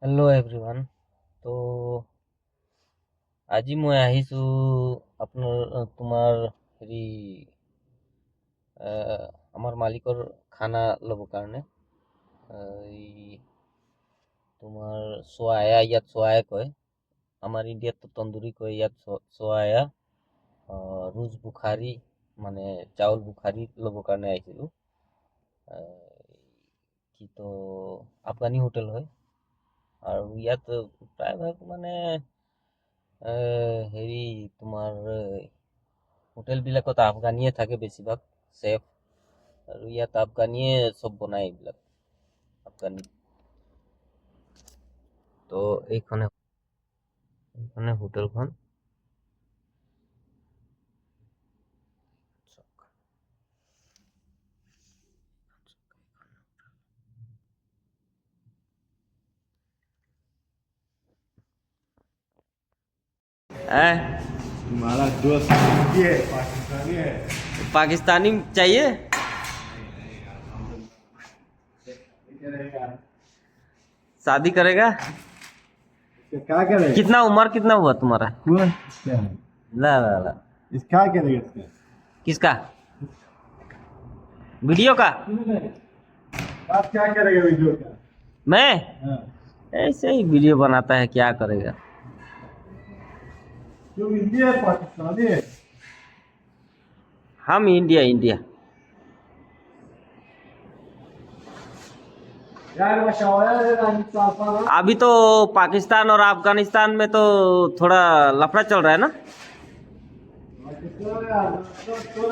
Hello everyone. तो আজি মই আহিছোঁ আপোনাৰ তোমাৰ হেৰি আমাৰ মালিকৰ খানা ল'বৰ কাৰণে। এই তোমাৰ চোৱায়া, ইয়াত চোৱায়া কয়, আমাৰ ইণ্ডিয়াততো তন্দুৰী কয়, ইয়াত চোৱায়া। ৰুজ বুখাৰী মানে চাউল বুখাৰী ল'বৰ কাৰণে আহিছিলোঁ। কি তো আফগানী হোটেল হয় আৰু ইয়াত প্ৰায়ভাগ মানে হেৰি তোমাৰ হোটেলবিলাকত আফগানীয়ে থাকে বেছিভাগ চেফ, আৰু ইয়াত আফগানীয়ে চব বনায় এইবিলাক আফগানী। তো এইখনে এইখনে হোটেলখন। तुम्हारा दोस्त हिंदी है पाकिस्तानी है। पाकिस्तानी चाहिए? शादी करेगा? क्या करेगा? कितना उम्र कितना हुआ तुम्हारा? क्या क्या है? ला ला ला। इसका करेगा इसका? किसका? वीडियो का? आप क्या करेगा वीडियो का? मैं हाँ। ऐसे ही वीडियो बनाता है, क्या करेगा। जो हिंदी है पाकिस्तानी है। हम इंडिया इंडिया। यार अभी तो पाकिस्तान और अफगानिस्तान में तो थोड़ा लफड़ा चल रहा है ना।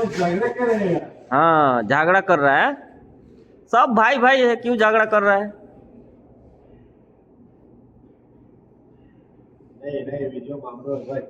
झगड़ा करेगा। हाँ, झगड़ा कर रहा है। सब भाई भाई है, क्यों झगड़ा कर रहा है? नहीं वीडियो मांगो भाई।